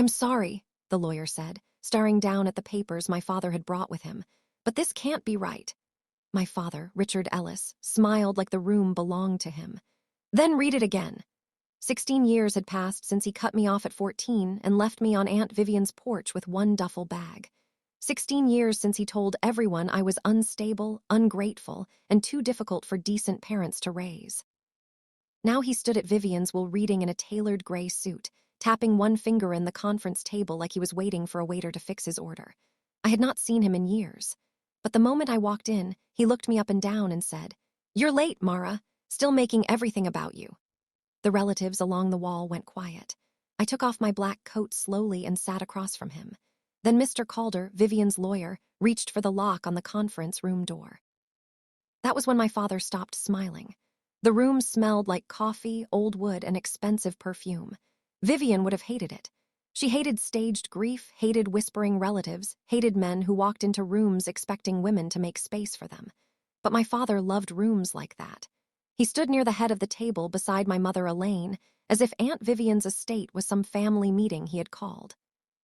"I'm sorry," the lawyer said, staring down at the papers my father had brought with him, "but this can't be right." My father, Richard Ellis, smiled like the room belonged to him. "Then read it again." 16 years had passed since he cut me off at 14 and left me on Aunt Vivian's porch with one duffel bag. 16 years since he told everyone I was unstable, ungrateful, and too difficult for decent parents to raise. Now he stood at Vivian's while reading in a tailored gray suit, tapping one finger in the conference table like he was waiting for a waiter to fix his order. I had not seen him in years. But the moment I walked in, he looked me up and down and said, "You're late, Mara. Still making everything about you." The relatives along the wall went quiet. I took off my black coat slowly and sat across from him. Then Mr. Calder, Vivian's lawyer, reached for the lock on the conference room door. That was when my father stopped smiling. The room smelled like coffee, old wood, and expensive perfume. Vivian would have hated it. She hated staged grief, hated whispering relatives, hated men who walked into rooms expecting women to make space for them. But my father loved rooms like that. He stood near the head of the table beside my mother Elaine, as if Aunt Vivian's estate was some family meeting he had called.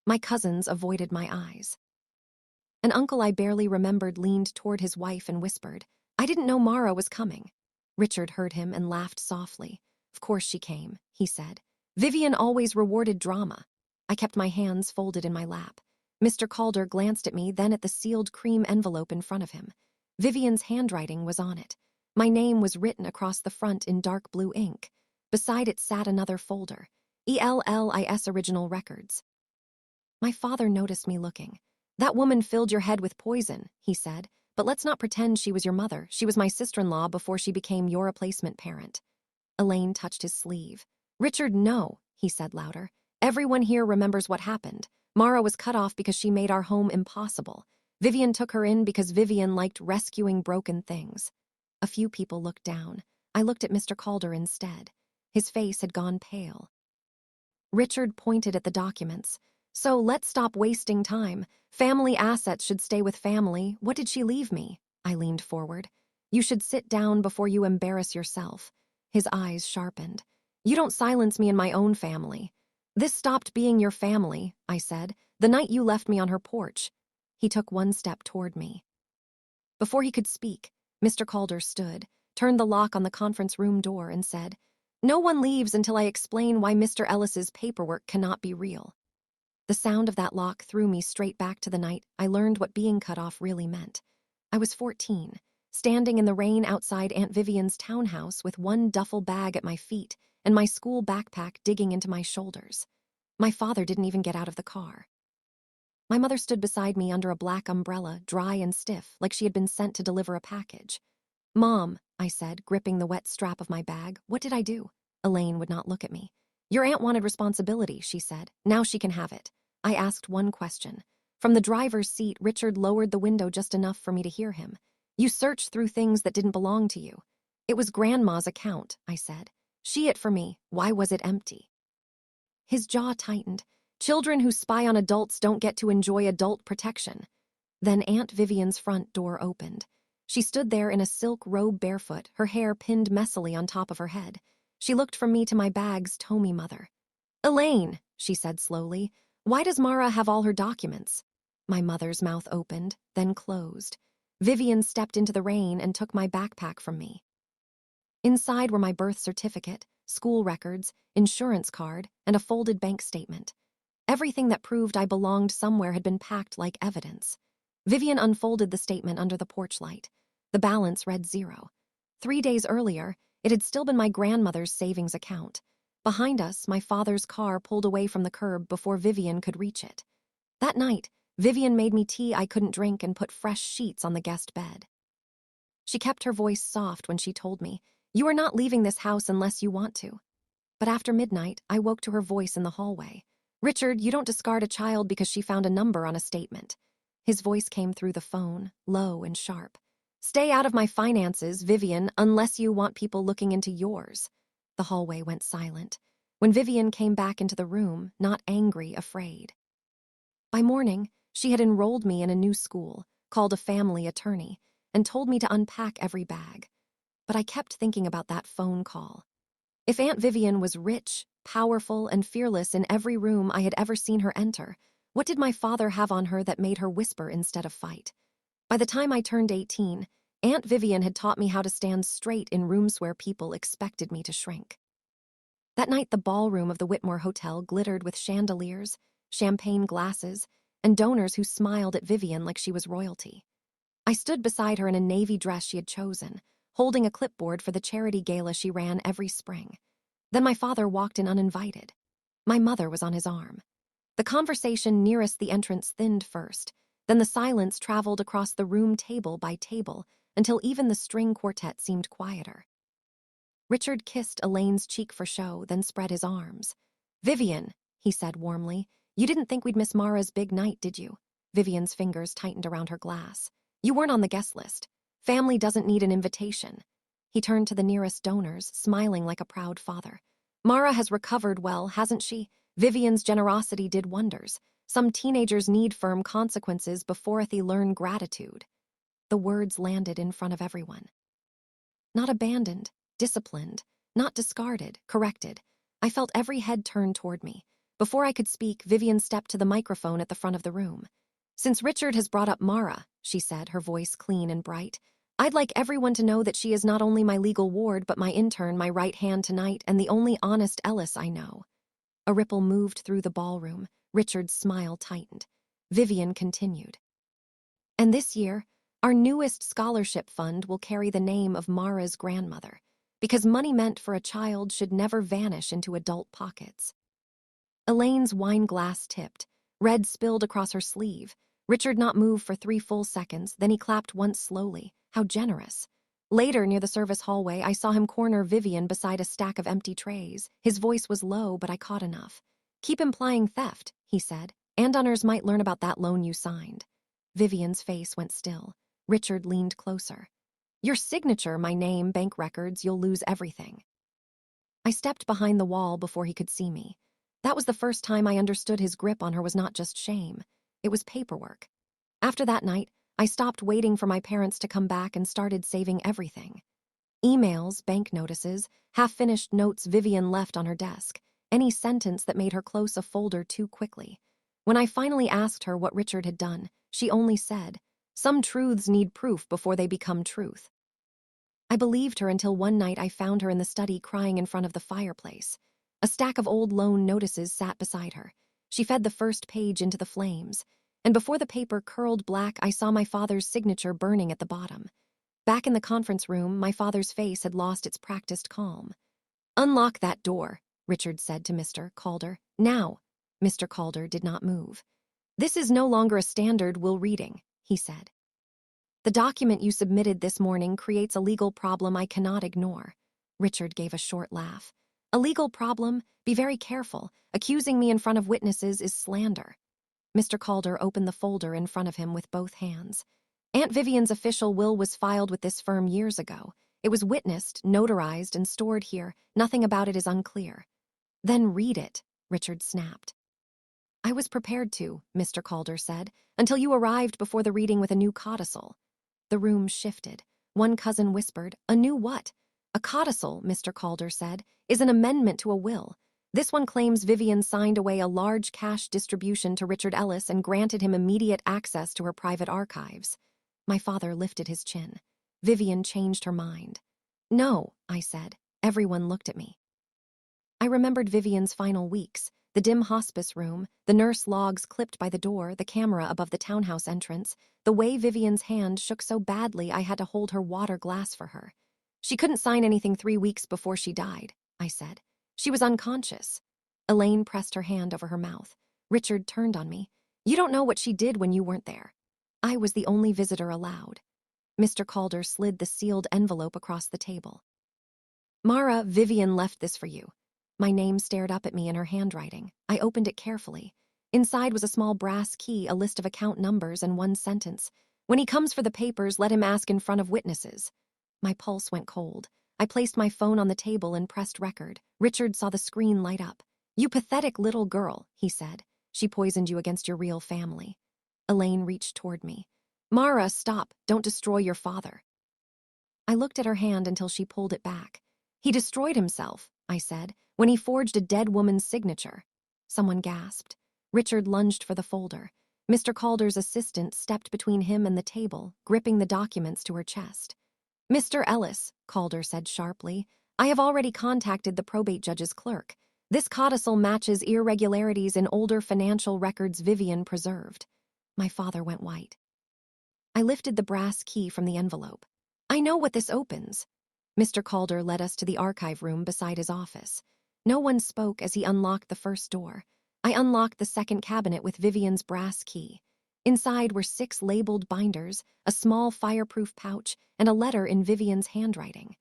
My cousins avoided my eyes. An uncle I barely remembered leaned toward his wife and whispered, "I didn't know Mara was coming." Richard heard him and laughed softly. "Of course she came," he said. "Vivian always rewarded drama." I kept my hands folded in my lap. Mr. Calder glanced at me, then at the sealed cream envelope in front of him. Vivian's handwriting was on it. My name was written across the front in dark blue ink. Beside it sat another folder, ELLIS Original Records. My father noticed me looking. "That woman filled your head with poison," he said, "but let's not pretend she was your mother. She was my sister-in-law before she became your replacement parent." Elaine touched his sleeve. "Richard, no," he said louder. "Everyone here remembers what happened. Mara was cut off because she made our home impossible. Vivian took her in because Vivian liked rescuing broken things." A few people looked down. I looked at Mr. Calder instead. His face had gone pale. Richard pointed at the documents. "So let's stop wasting time. Family assets should stay with family. What did she leave me?" I leaned forward. "You should sit down before you embarrass yourself." His eyes sharpened. "You don't silence me in my own family." "This stopped being your family," I said, "the night you left me on her porch." He took one step toward me. Before he could speak, Mr. Calder stood, turned the lock on the conference room door, and said, "No one leaves until I explain why Mr. Ellis's paperwork cannot be real." The sound of that lock threw me straight back to the night I learned what being cut off really meant. I was 14, standing in the rain outside Aunt Vivian's townhouse with one duffel bag at my feet and my school backpack digging into my shoulders. My father didn't even get out of the car. My mother stood beside me under a black umbrella, dry and stiff, like she had been sent to deliver a package. "Mom," I said, gripping the wet strap of my bag, "what did I do?" Elaine would not look at me. "Your aunt wanted responsibility," she said. "Now she can have it." I asked one question. From the driver's seat, Richard lowered the window just enough for me to hear him. "You searched through things that didn't belong to you." "It was Grandma's account," I said. "She it for me. Why was it empty?" His jaw tightened. "Children who spy on adults don't get to enjoy adult protection." Then Aunt Vivian's front door opened. She stood there in a silk robe barefoot, her hair pinned messily on top of her head. She looked from me to my bag's Tommy mother. "Elaine," she said slowly, "why does Mara have all her documents?" My mother's mouth opened, then closed. Vivian stepped into the rain and took my backpack from me. Inside were my birth certificate, school records, insurance card, and a folded bank statement. Everything that proved I belonged somewhere had been packed like evidence. Vivian unfolded the statement under the porch light. The balance read 0. 3 days earlier, it had still been my grandmother's savings account. Behind us, my father's car pulled away from the curb before Vivian could reach it. That night, Vivian made me tea I couldn't drink and put fresh sheets on the guest bed. She kept her voice soft when she told me, "You are not leaving this house unless you want to." But after midnight, I woke to her voice in the hallway. "Richard, you don't discard a child because she found a number on a statement." His voice came through the phone, low and sharp. "Stay out of my finances, Vivian, unless you want people looking into yours." The hallway went silent. When Vivian came back into the room, not angry, afraid. By morning, she had enrolled me in a new school, called a family attorney, and told me to unpack every bag. But I kept thinking about that phone call. If Aunt Vivian was rich, powerful and fearless in every room I had ever seen her enter. What did my father have on her that made her whisper instead of fight? By the time I turned 18, Aunt Vivian had taught me how to stand straight in rooms where people expected me to shrink. That night, the ballroom of the Whitmore Hotel glittered with chandeliers, champagne glasses, and donors who smiled at Vivian like she was royalty. I stood beside her in a navy dress she had chosen, holding a clipboard for the charity gala she ran every spring. Then my father walked in uninvited. My mother was on his arm. The conversation nearest the entrance thinned first, then the silence traveled across the room table by table until even the string quartet seemed quieter. Richard kissed Elaine's cheek for show, then spread his arms. "Vivian," he said warmly, "you didn't think we'd miss Mara's big night, did you?" Vivian's fingers tightened around her glass. "You weren't on the guest list. Family doesn't need an invitation." He turned to the nearest donors, smiling like a proud father. "Mara has recovered well, hasn't she? Vivian's generosity did wonders. Some teenagers need firm consequences before they learn gratitude." The words landed in front of everyone. Not abandoned, disciplined, not discarded, corrected. I felt every head turn toward me. Before I could speak, Vivian stepped to the microphone at the front of the room. "Since Richard has brought up Mara," she said, her voice clean and bright, "I'd like everyone to know that she is not only my legal ward but my intern, my right hand tonight, and the only honest Ellis I know." A ripple moved through the ballroom. Richard's smile tightened. Vivian continued. "And this year, our newest scholarship fund will carry the name of Mara's grandmother, because money meant for a child should never vanish into adult pockets." Elaine's wine glass tipped. Red spilled across her sleeve. Richard not moved for 3 full seconds, then he clapped once slowly. How generous. Later, near the service hallway, I saw him corner Vivian beside a stack of empty trays. His voice was low, but I caught enough. "Keep implying theft," he said. "Andowners might learn about that loan you signed." Vivian's face went still. Richard leaned closer. "Your signature, my name, bank records, you'll lose everything." I stepped behind the wall before he could see me. That was the first time I understood his grip on her was not just shame. It was paperwork. After that night, I stopped waiting for my parents to come back and started saving everything. Emails, bank notices, half-finished notes Vivian left on her desk, any sentence that made her close a folder too quickly. When I finally asked her what Richard had done, she only said, "Some truths need proof before they become truth." I believed her until one night I found her in the study crying in front of the fireplace. A stack of old loan notices sat beside her. She fed the first page into the flames, and before the paper curled black, I saw my father's signature burning at the bottom. Back in the conference room, my father's face had lost its practiced calm. "Unlock that door," Richard said to Mr. Calder. "Now." Mr. Calder did not move. "This is no longer a standard will reading," he said. "The document you submitted this morning creates a legal problem I cannot ignore." Richard gave a short laugh. "A legal problem? Be very careful. Accusing me in front of witnesses is slander." Mr. Calder opened the folder in front of him with both hands. "Aunt Vivian's official will was filed with this firm years ago. It was witnessed, notarized, and stored here. Nothing about it is unclear." "Then read it," Richard snapped. "I was prepared to," Mr. Calder said, "until you arrived before the reading with a new codicil." The room shifted. One cousin whispered, "A new what?" "A codicil," Mr. Calder said, "is an amendment to a will. This one claims Vivian signed away a large cash distribution to Richard Ellis and granted him immediate access to her private archives." My father lifted his chin. "Vivian changed her mind." "No," I said. Everyone looked at me. I remembered Vivian's final weeks, the dim hospice room, the nurse logs clipped by the door, the camera above the townhouse entrance, the way Vivian's hand shook so badly I had to hold her water glass for her. "She couldn't sign anything 3 weeks before she died," I said. "She was unconscious." Elaine pressed her hand over her mouth. Richard turned on me. "You don't know what she did when you weren't there." I was the only visitor allowed. Mr. Calder slid the sealed envelope across the table. "Mara, Vivian left this for you." My name stared up at me in her handwriting. I opened it carefully. Inside was a small brass key, a list of account numbers, and one sentence. "When he comes for the papers, let him ask in front of witnesses." My pulse went cold. I placed my phone on the table and pressed record. Richard saw the screen light up. "You pathetic little girl," he said. "She poisoned you against your real family." Elaine reached toward me. "Mara, stop. Don't destroy your father." I looked at her hand until she pulled it back. "He destroyed himself," I said. when he forged a dead woman's signature. Someone gasped. Richard lunged for the folder. Mr. Calder's assistant stepped between him and the table, gripping the documents to her chest. "Mr. Ellis," Calder said sharply, "I have already contacted the probate judge's clerk. This codicil matches irregularities in older financial records Vivian preserved." My father went white. I lifted the brass key from the envelope. "I know what this opens." Mr. Calder led us to the archive room beside his office. No one spoke as he unlocked the first door. I unlocked the second cabinet with Vivian's brass key. Inside were 6 labeled binders, a small fireproof pouch, and a letter in Vivian's handwriting.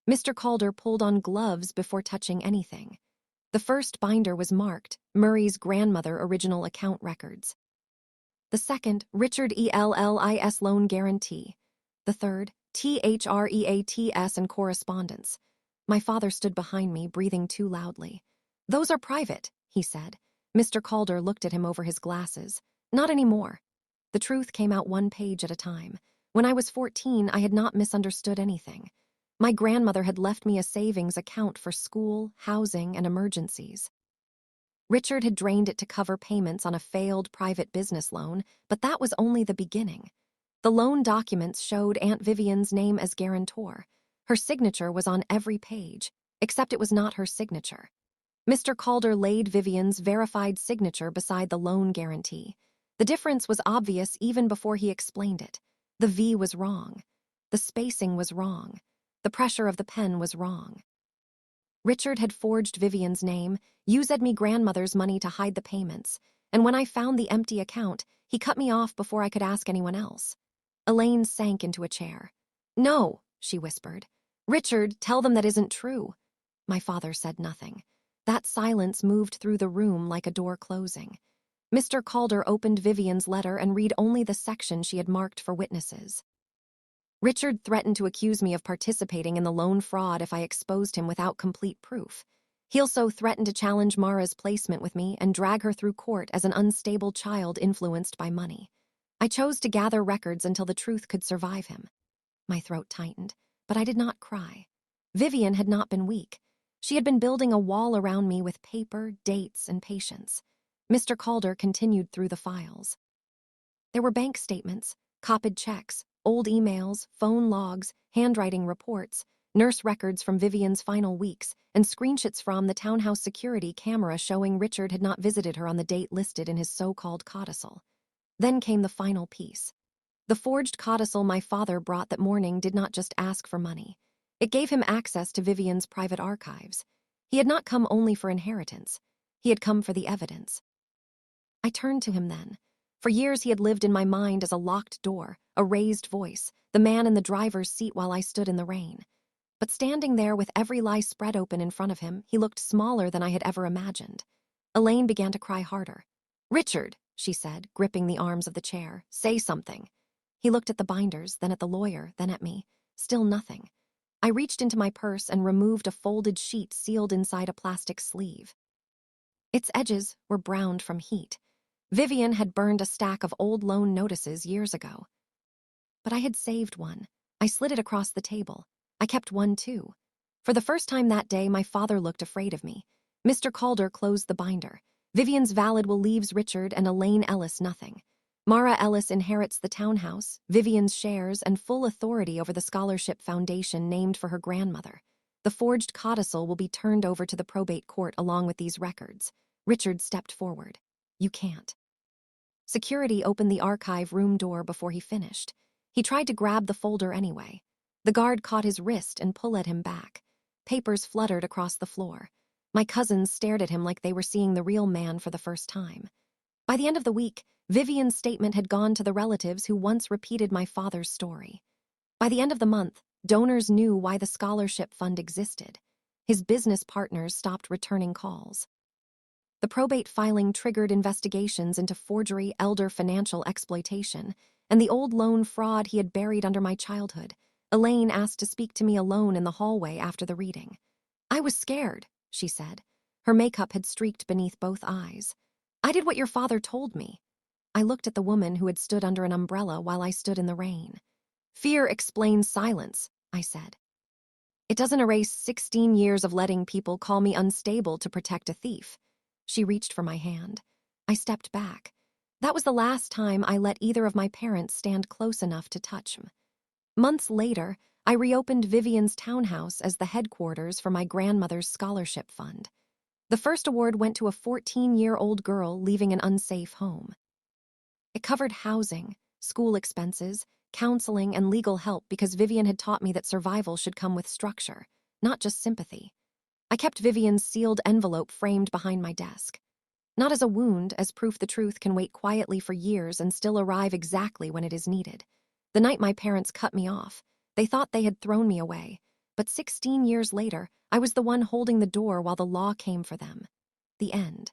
Mr. Calder pulled on gloves before touching anything. The first binder was marked, Murray's grandmother original account records. The second, Richard ELLIS loan guarantee. The third, THREATS and correspondence. My father stood behind me, breathing too loudly. "Those are private," he said. Mr. Calder looked at him over his glasses. "Not anymore." The truth came out one page at a time. When I was 14, I had not misunderstood anything. My grandmother had left me a savings account for school, housing, and emergencies. Richard had drained it to cover payments on a failed private business loan, but that was only the beginning. The loan documents showed Aunt Vivian's name as guarantor. Her signature was on every page, except it was not her signature. Mr. Calder laid Vivian's verified signature beside the loan guarantee. The difference was obvious even before he explained it. The V was wrong. The spacing was wrong. The pressure of the pen was wrong. Richard had forged Vivian's name, used me grandmother's money to hide the payments, and when I found the empty account, he cut me off before I could ask anyone else. Elaine sank into a chair. "No," she whispered. "Richard, tell them that isn't true." My father said nothing. That silence moved through the room like a door closing. Mr. Calder opened Vivian's letter and read only the section she had marked for witnesses. Richard threatened to accuse me of participating in the loan fraud if I exposed him without complete proof. He also threatened to challenge Mara's placement with me and drag her through court as an unstable child influenced by money. I chose to gather records until the truth could survive him. My throat tightened, but I did not cry. Vivian had not been weak. She had been building a wall around me with paper, dates, and patience. Mr. Calder continued through the files. There were bank statements, copied checks, old emails, phone logs, handwriting reports, nurse records from Vivian's final weeks, and screenshots from the townhouse security camera showing Richard had not visited her on the date listed in his so-called codicil. Then came the final piece. The forged codicil my father brought that morning did not just ask for money. It gave him access to Vivian's private archives. He had not come only for inheritance. He had come for the evidence. I turned to him then. For years he had lived in my mind as a locked door, a raised voice, the man in the driver's seat while I stood in the rain. But standing there with every lie spread open in front of him, he looked smaller than I had ever imagined. Elaine began to cry harder. "Richard," she said, gripping the arms of the chair, "say something." He looked at the binders, then at the lawyer, then at me. Still nothing. I reached into my purse and removed a folded sheet sealed inside a plastic sleeve. Its edges were browned from heat. Vivian had burned a stack of old loan notices years ago. But I had saved one. I slid it across the table. I kept one too. For the first time that day, my father looked afraid of me. Mr. Calder closed the binder. Vivian's valid will leaves Richard and Elaine Ellis nothing. Mara Ellis inherits the townhouse, Vivian's shares, and full authority over the scholarship foundation named for her grandmother. The forged codicil will be turned over to the probate court along with these records. Richard stepped forward. "You can't." Security opened the archive room door before he finished. He tried to grab the folder anyway. The guard caught his wrist and pulled him back. Papers fluttered across the floor. My cousins stared at him like they were seeing the real man for the first time. By the end of the week, Vivian's statement had gone to the relatives who once repeated my father's story. By the end of the month, donors knew why the scholarship fund existed. His business partners stopped returning calls. The probate filing triggered investigations into forgery, elder financial exploitation, and the old loan fraud he had buried under my childhood. Elaine asked to speak to me alone in the hallway after the reading. "I was scared," she said. Her makeup had streaked beneath both eyes. "I did what your father told me." I looked at the woman who had stood under an umbrella while I stood in the rain. "Fear explains silence," I said. It doesn't erase 16 years of letting people call me unstable to protect a thief. She reached for my hand. I stepped back. That was the last time I let either of my parents stand close enough to touch me. Months later, I reopened Vivian's townhouse as the headquarters for my grandmother's scholarship fund. The first award went to a 14-year-old girl leaving an unsafe home. It covered housing, school expenses, counseling, and legal help because Vivian had taught me that survival should come with structure, not just sympathy. I kept Vivian's sealed envelope framed behind my desk. Not as a wound, as proof the truth can wait quietly for years and still arrive exactly when it is needed. The night my parents cut me off, they thought they had thrown me away, but 16 years later, I was the one holding the door while the law came for them. The end.